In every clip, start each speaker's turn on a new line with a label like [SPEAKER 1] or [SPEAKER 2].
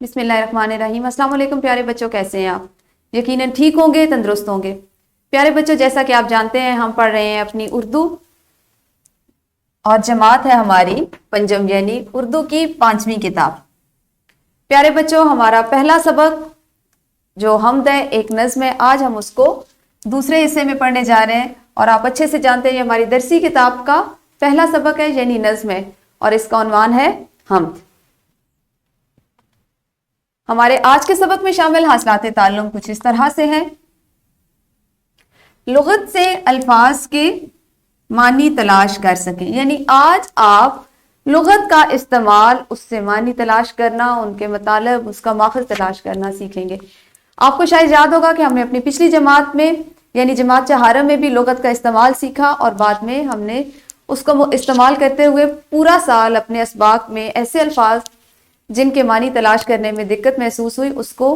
[SPEAKER 1] بسم اللہ الرحمن الرحیم۔ السلام علیکم پیارے بچوں، کیسے ہیں آپ؟ یقیناً ٹھیک ہوں گے، تندرست ہوں گے۔ پیارے بچوں، جیسا کہ آپ جانتے ہیں ہم پڑھ رہے ہیں اپنی اردو، اور جماعت ہے ہماری پنجم، یعنی اردو کی 5ویں کتاب۔ پیارے بچوں، ہمارا پہلا سبق جو حمد ہے، ایک نظم ہے، آج ہم اس کو دوسرے حصے میں پڑھنے جا رہے ہیں، اور آپ اچھے سے جانتے ہیں یہ ہماری درسی کتاب کا پہلا سبق ہے، یعنی نظم ہے، اور اس کا عنوان ہے حمد۔ ہمارے آج کے سبق میں شامل حاصلات تعلم کچھ اس طرح سے ہیں۔ لغت سے الفاظ کے معنی تلاش کر سکیں، یعنی آج آپ لغت کا استعمال، اس سے معنی تلاش کرنا، ان کے مطالب، اس کا ماخذ تلاش کرنا سیکھیں گے۔ آپ کو شاید یاد ہوگا کہ ہم نے اپنی پچھلی جماعت میں، یعنی جماعت چہارم میں بھی لغت کا استعمال سیکھا، اور بعد میں ہم نے اس کو استعمال کرتے ہوئے پورا سال اپنے اسباق میں ایسے الفاظ جن کے معنی تلاش کرنے میں دقت محسوس ہوئی، اس کو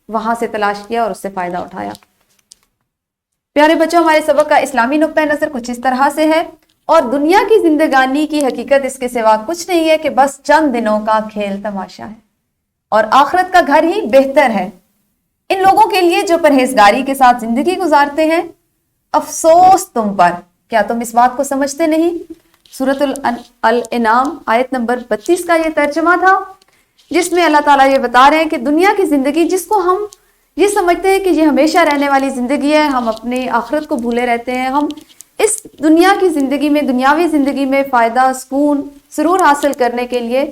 [SPEAKER 1] وہاں سے تلاش کیا اور اس سے فائدہ اٹھایا۔ پیارے بچوں، ہمارے سبق کا اسلامی نقطہ نظر کچھ اس طرح سے ہے، اور دنیا کی زندگانی کی حقیقت اس کے سوا کچھ نہیں ہے کہ بس چند دنوں کا کھیل تماشا ہے، اور آخرت کا گھر ہی بہتر ہے ان لوگوں کے لیے جو پرہیزگاری کے ساتھ زندگی گزارتے ہیں۔ افسوس تم پر، کیا تم اس بات کو سمجھتے نہیں؟ سورۃ الانعام آیت نمبر 32 کا یہ ترجمہ تھا، جس میں اللہ تعالیٰ یہ بتا رہے ہیں کہ دنیا کی زندگی، جس کو ہم یہ سمجھتے ہیں کہ یہ ہمیشہ رہنے والی زندگی ہے، ہم اپنی آخرت کو بھولے رہتے ہیں۔ ہم اس دنیا کی زندگی میں، دنیاوی زندگی میں فائدہ، سکون، سرور حاصل کرنے کے لیے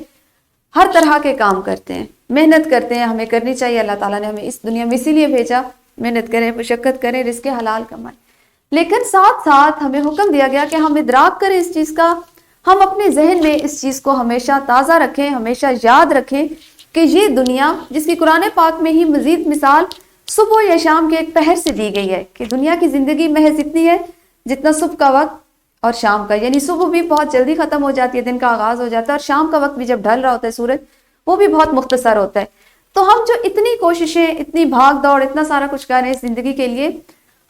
[SPEAKER 1] ہر طرح کے کام کرتے ہیں، محنت کرتے ہیں، ہمیں کرنی چاہیے۔ اللہ تعالیٰ نے ہمیں اس دنیا میں اسی لیے بھیجا، محنت کریں، مشقت کریں، رزق حلال کمائیں، لیکن ساتھ ساتھ ہمیں حکم دیا گیا کہ ہم ادراک کریں اس چیز کا، ہم اپنے ذہن میں اس چیز کو ہمیشہ تازہ رکھیں، ہمیشہ یاد رکھیں کہ یہ دنیا، جس کی قرآن پاک میں ہی مزید مثال صبح یا شام کے ایک پہر سے دی گئی ہے، کہ دنیا کی زندگی محض اتنی ہے جتنا صبح کا وقت اور شام کا، یعنی صبح بھی بہت جلدی ختم ہو جاتی ہے، دن کا آغاز ہو جاتا ہے، اور شام کا وقت بھی جب ڈھل رہا ہوتا ہے سورج، وہ بھی بہت مختصر ہوتا ہے۔ تو ہم جو اتنی کوششیں، اتنی بھاگ دوڑ، اتنا سارا کچھ کر رہے ہیں اس زندگی کے لیے،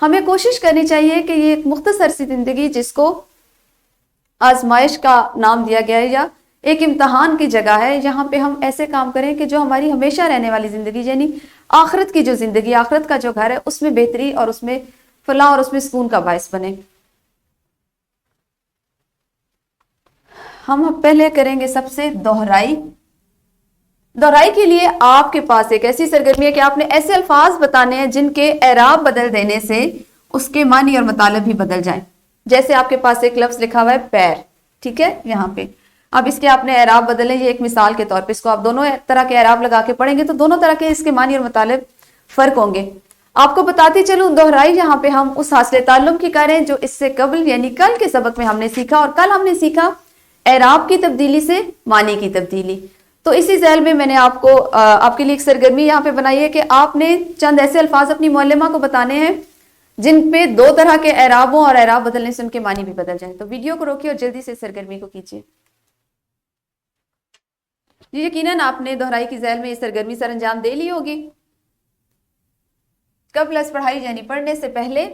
[SPEAKER 1] ہمیں کوشش کرنی چاہیے کہ یہ ایک مختصر سی زندگی، جس کو آزمائش کا نام دیا گیا ہے یا ایک امتحان کی جگہ ہے، یہاں پہ ہم ایسے کام کریں کہ جو ہماری ہمیشہ رہنے والی زندگی، یعنی آخرت کی جو زندگی، آخرت کا جو گھر ہے، اس میں بہتری اور اس میں فلاح اور اس میں سکون کا باعث بنے۔ ہم پہلے کریں گے سب سے دہرائی۔ دہرائی کے لیے آپ کے پاس ایک ایسی سرگرمی ہے کہ آپ نے ایسے الفاظ بتانے ہیں جن کے اعراب بدل دینے سے اس کے معنی اور مطالب بھی بدل جائیں۔ جیسے آپ کے پاس ایک لفظ لکھا ہوا ہے پیر، ٹھیک ہے، یہاں پہ اب اس کے آپ نے اعراب بدلیں، یہ ایک مثال کے طور پہ، اس کو آپ دونوں طرح کے اعراب لگا کے پڑھیں گے تو دونوں طرح کے اس کے معنی اور مطالب فرق ہوں گے۔ آپ کو بتاتی چلوں، دہرائی یہاں پہ ہم اس حاصل تعلم کی کریں جو اس سے قبل، یعنی کل کے سبق میں ہم نے سیکھا، اور کل ہم نے سیکھا اعراب کی تبدیلی سے معنی کی تبدیلی۔ تو اسی ذیل میں میں نے آپ کو آپ کے لیے ایک سرگرمی یہاں پہ بنائی ہے کہ آپ نے چند ایسے الفاظ اپنی معلمہ کو بتانے ہیں جن پہ دو طرح کے اعراب ہوں، اور اعراب بدلنے سے ان کے معنی بھی بدل جائیں۔ تو ویڈیو کو روکیے اور جلدی سے سرگرمی کو کیجیے۔ یقیناً آپ نے دہرائی کی ذیل میں یہ سرگرمی سر انجام دے لی ہوگی۔ قبل از پڑھائی، یعنی پڑھنے سے پہلے،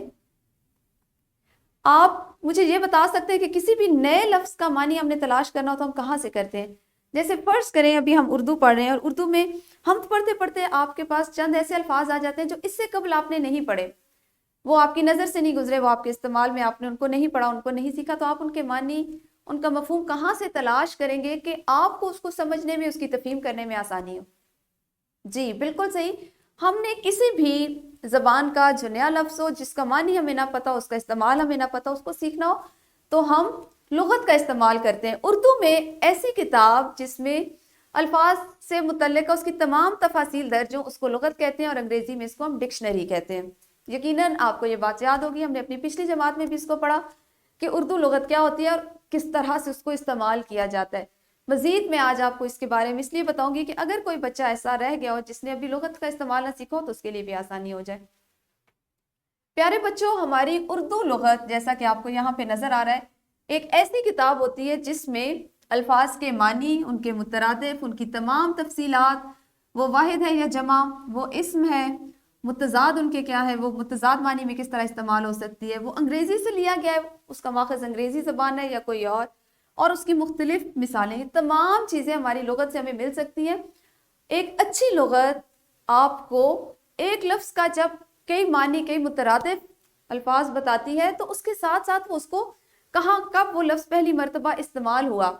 [SPEAKER 1] آپ مجھے یہ بتا سکتے ہیں کہ کسی بھی نئے لفظ کا معنی ہم نے تلاش کرنا ہو تو ہم کہاں سے کرتے ہیں؟ جیسے فرض کریں ابھی ہم اردو پڑھ رہے ہیں، اور اردو میں ہم پڑھتے پڑھتے آپ کے پاس چند ایسے الفاظ آ جاتے ہیں جو اس سے قبل آپ نے نہیں پڑھے، وہ آپ کی نظر سے نہیں گزرے، وہ آپ کے استعمال میں آپ نے ان کو نہیں پڑھا، ان کو نہیں سیکھا، تو آپ ان کے معنی، ان کا مفہوم کہاں سے تلاش کریں گے کہ آپ کو اس کو سمجھنے میں، اس کی تفہیم کرنے میں آسانی ہو؟ جی بالکل صحیح۔ ہم نے کسی بھی زبان کا جو نیا لفظ ہو، جس کا معنی ہمیں نہ پتا، اس کا استعمال ہمیں نہ پتا، اس کو سیکھنا ہو، تو ہم لغت کا استعمال کرتے ہیں۔ اردو میں ایسی کتاب جس میں الفاظ سے متعلقہ اس کی تمام تفاصیل درج ہوں، اس کو لغت کہتے ہیں، اور انگریزی میں اس کو ہم ڈکشنری کہتے ہیں۔ یقیناً آپ کو یہ بات یاد ہوگی، ہم نے اپنی پچھلی جماعت میں بھی اس کو پڑھا کہ اردو لغت کیا ہوتی ہے اور کس طرح سے اس کو استعمال کیا جاتا ہے۔ مزید میں آج آپ کو اس کے بارے میں اس لیے بتاؤں گی کہ اگر کوئی بچہ ایسا رہ گیا ہو جس نے ابھی لغت کا استعمال نہ سیکھا ہو تو اس کے لیے بھی آسانی ہو جائے۔ پیارے بچوں، ہماری اردو لغت، جیسا کہ آپ کو یہاں پہ نظر آ رہا ہے، ایک ایسی کتاب ہوتی ہے جس میں الفاظ کے معنی، ان کے مترادف، ان کی تمام تفصیلات، وہ واحد ہے یا جمع، وہ اسم ہے، متضاد ان کے کیا ہے، وہ متضاد معنی میں کس طرح استعمال ہو سکتی ہے، وہ انگریزی سے لیا گیا ہے، اس کا ماخذ انگریزی زبان ہے یا کوئی اور اس کی مختلف مثالیں، تمام چیزیں ہماری لغت سے ہمیں مل سکتی ہیں۔ ایک اچھی لغت آپ کو ایک لفظ کا جب کئی معنی کئی مترادف الفاظ بتاتی ہے تو اس کے ساتھ ساتھ وہ اس کو کہاں کب وہ لفظ پہلی مرتبہ استعمال ہوا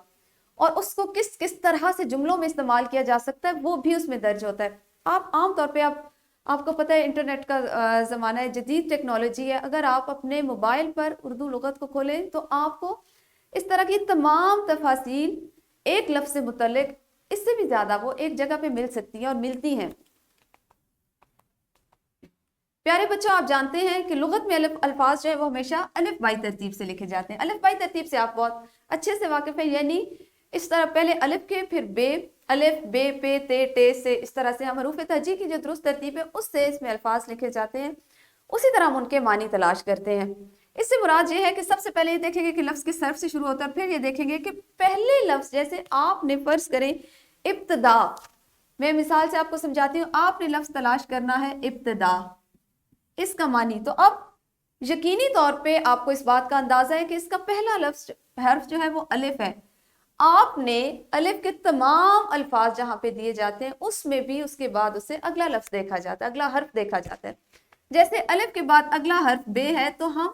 [SPEAKER 1] اور اس کو کس کس طرح سے جملوں میں استعمال کیا جا سکتا ہے وہ بھی اس میں درج ہوتا ہے. آپ عام طور پہ آپ کو پتہ ہے انٹرنیٹ کا زمانہ ہے, جدید ٹیکنالوجی ہے, اگر آپ اپنے موبائل پر اردو لغت کو کھولیں تو آپ کو اس طرح کی تمام تفاصیل ایک لفظ سے متعلق اس سے بھی زیادہ وہ ایک جگہ پہ مل سکتی ہیں اور ملتی ہیں. پیارے بچوں, آپ جانتے ہیں کہ لغت میں الفاظ جو ہے وہ ہمیشہ الف بائی ترتیب سے لکھے جاتے ہیں. الف بائی ترتیب سے آپ بہت اچھے سے واقف ہیں, یعنی اس طرح پہلے الف کے پھر بے, الف بے پے تے ٹے سے, اس طرح سے ہم حروف تہجی کی جو درست ترتیب ہے اس سے اس میں الفاظ لکھے جاتے ہیں. اسی طرح ہم ان کے معنی تلاش کرتے ہیں. اس سے مراد یہ ہے کہ سب سے پہلے یہ دیکھیں گے کہ لفظ کس حرف سے شروع ہوتا ہے, پھر یہ دیکھیں گے کہ پہلے لفظ, جیسے آپ نے فرض کریں ابتدا, میں مثال سے آپ کو سمجھاتی ہوں, آپ نے لفظ تلاش کرنا ہے ابتدا, اس کا معنی, تو اب یقینی طور پہ آپ کو اس بات کا اندازہ ہے کہ اس کا پہلا لفظ حرف جو ہے وہ الف ہے. آپ نے الف کے تمام الفاظ جہاں پہ دیے جاتے ہیں اس میں بھی اس کے بعد اسے اگلا لفظ دیکھا جاتا ہے, اگلا حرف دیکھا جاتا ہے. جیسے الف کے بعد اگلا حرف بے ہے تو ہم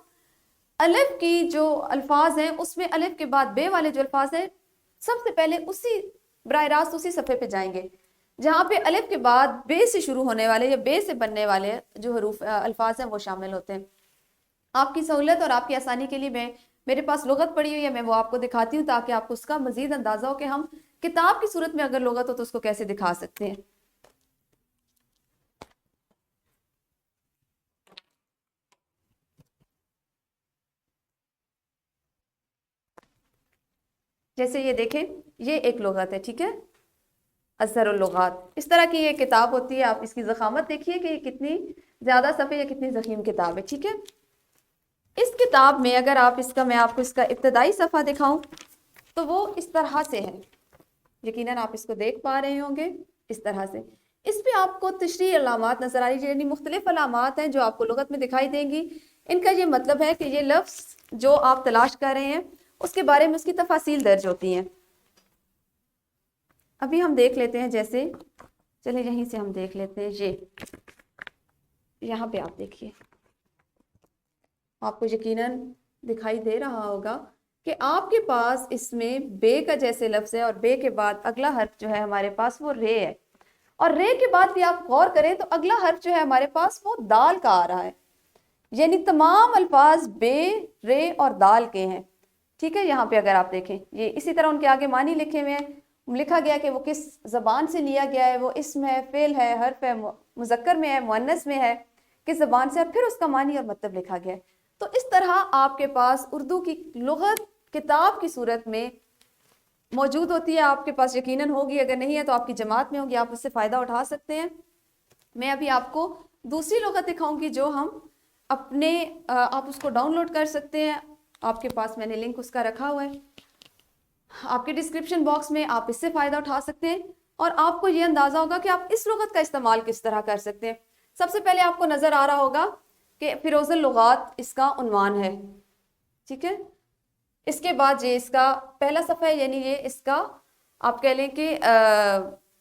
[SPEAKER 1] الف کی جو الفاظ ہیں اس میں الف کے بعد بے والے جو الفاظ ہیں سب سے پہلے اسی براہ راست اسی صفحے پہ جائیں گے جہاں پہ الف کے بعد بے سے شروع ہونے والے یا بے سے بننے والے جو حروف الفاظ ہیں وہ شامل ہوتے ہیں. آپ کی سہولت اور آپ کی آسانی کے لیے میرے پاس لغت پڑی ہوئی ہے, میں وہ آپ کو دکھاتی ہوں تاکہ آپ کو اس کا مزید اندازہ ہو کہ ہم کتاب کی صورت میں اگر لغت ہو تو اس کو کیسے دکھا سکتے ہیں. جیسے یہ دیکھیں, یہ ایک لغت ہے, ٹھیک ہے, اظہر اللغات, اس طرح کی یہ کتاب ہوتی ہے. آپ اس کی ضخامت دیکھیے کہ یہ کتنی زیادہ صفحے یا کتنی ضخیم کتاب ہے, ٹھیک ہے. اس کتاب میں اگر آپ میں آپ کو اس کا ابتدائی صفحہ دکھاؤں تو وہ اس طرح سے ہے, یقیناً آپ اس کو دیکھ پا رہے ہوں گے اس طرح سے. اس پہ آپ کو تشریح علامات نظر آ رہی, یعنی مختلف علامات ہیں جو آپ کو لغت میں دکھائی دیں گی. ان کا یہ مطلب ہے کہ یہ لفظ جو آپ تلاش کر رہے ہیں اس کے بارے میں اس کی تفاصیل درج ہوتی ہیں. ابھی ہم دیکھ لیتے ہیں, جیسے چلیں یہیں سے ہم دیکھ لیتے ہیں. یہاں پہ آپ دیکھیے, آپ کو یقیناً دکھائی دے رہا ہوگا کہ آپ کے پاس اس میں بے کا جیسے لفظ ہے اور بے کے بعد اگلا حرف جو ہے ہمارے پاس وہ رے ہے, اور رے کے بعد بھی آپ غور کریں تو اگلا حرف جو ہے ہمارے پاس وہ دال کا آ رہا ہے, یعنی تمام الفاظ بے, رے اور دال کے ہیں, ٹھیک ہے. یہاں پہ اگر آپ دیکھیں یہ اسی طرح ان کے آگے معنی لکھے ہوئے ہیں, لکھا گیا کہ وہ کس زبان سے لیا گیا ہے, وہ اسم ہے, فعل ہے, حرف ہے, مذکر میں ہے, مؤنث میں ہے, کس زبان سے, اور پھر اس کا معنی اور مطلب لکھا گیا ہے. تو اس طرح آپ کے پاس اردو کی لغت کتاب کی صورت میں موجود ہوتی ہے. آپ کے پاس یقیناً ہوگی, اگر نہیں ہے تو آپ کی جماعت میں ہوگی, آپ اس سے فائدہ اٹھا سکتے ہیں. میں ابھی آپ کو دوسری لغت دکھاؤں گی جو ہم آپ اس کو ڈاؤن لوڈ کر سکتے ہیں. آپ کے پاس میں نے لنک اس کا رکھا ہوا ہے آپ کے ڈسکرپشن باکس میں, آپ اس سے فائدہ اٹھا سکتے ہیں اور آپ کو یہ اندازہ ہوگا کہ آپ اس لغت کا استعمال کس طرح کر سکتے ہیں. سب سے پہلے آپ کو نظر آ رہا ہوگا کہ فیروز اللغات اس کا عنوان ہے, ٹھیک ہے. اس کے بعد یہ اس کا پہلا صفحہ ہے, یعنی یہ اس کا آپ کہہ لیں کہ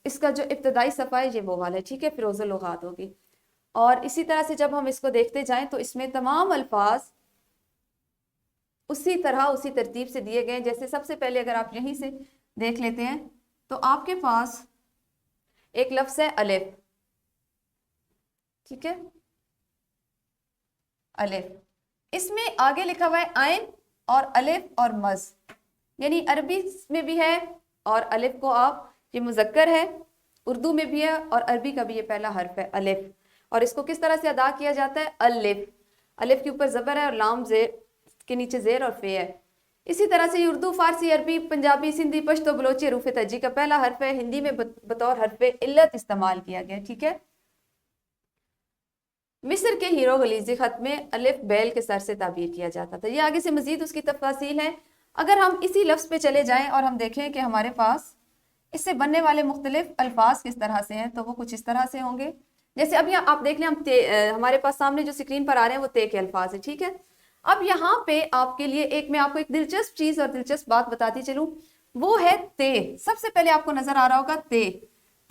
[SPEAKER 1] اس کا جو ابتدائی صفحہ ہے یہ وہ والا ہے, ٹھیک ہے, فیروز اللغات ہوگی. اور اسی طرح سے جب ہم اس کو دیکھتے جائیں تو اس میں تمام الفاظ اسی طرح اسی ترتیب سے دیے گئے. جیسے سب سے پہلے اگر آپ یہیں سے دیکھ لیتے ہیں تو آپ کے پاس ایک لفظ ہے الف, ٹھیک ہے, الف. اس میں آگے لکھا ہوا ہے عین اور الف اور مز, یعنی عربی میں بھی ہے اور الف کو آپ, یہ مذکر ہے, اردو میں بھی ہے اور عربی کا بھی یہ پہلا حرف ہے الف. اور اس کو کس طرح سے ادا کیا جاتا ہے, الف, الف کے اوپر زبر ہے اور لام زیر کے نیچے زیر اور فے ہے. اسی طرح سے اردو, فارسی, عربی, پنجابی, سندھی, پشتو, بلوچی حروف تہجی کا پہلا حرف ہے, ہندی میں بطور حرف علت استعمال کیا گیا, ٹھیک ہے. مصر کے ہیروغلیفی خط میں الف بیل کے سر سے تعبیر کیا جاتا تھا. یہ آگے سے مزید اس کی تفاصیل ہے. اگر ہم اسی لفظ پہ چلے جائیں اور ہم دیکھیں کہ ہمارے پاس اس سے بننے والے مختلف الفاظ کس طرح سے ہیں تو وہ کچھ اس طرح سے ہوں گے. جیسے اب یہاں آپ دیکھ لیں, ہمارے پاس سامنے جو سکرین پر آ رہے ہیں وہ تے کے الفاظ ہیں, ٹھیک ہے. اب یہاں پہ آپ کے لیے میں آپ کو ایک دلچسپ چیز اور دلچسپ بات بتاتی چلوں, وہ ہے تے. سب سے پہلے آپ کو نظر آ رہا ہوگا تے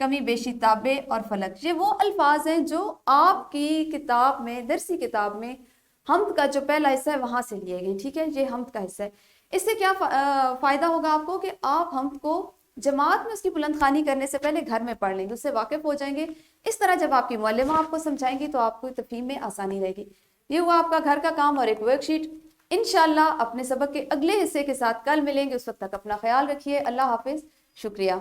[SPEAKER 1] کمی بیشی تابع اور فلک، یہ وہ الفاظ ہیں جو آپ کی کتاب میں، درسی کتاب میں حمد کا جو پہلا حصہ ہے وہاں سے لیے گئے. ٹھیک ہے، یہ حمد کا حصہ ہے. اس سے کیا فائدہ ہوگا آپ کو کہ آپ حمد کو جماعت میں اس کی بلند خوانی کرنے سے پہلے گھر میں پڑھ لیں گے، اس سے واقف ہو جائیں گے. اس طرح جب آپ کی معلمہ آپ کو سمجھائیں گی تو آپ کو تفہیم میں آسانی رہے گی. یہ ہوا آپ کا گھر کا کام اور ایک ورک شیٹ. انشاءاللہ اپنے سبق کے اگلے حصے کے ساتھ کل ملیں گے. اس وقت تک اپنا خیال رکھیے. اللہ حافظ. شکریہ.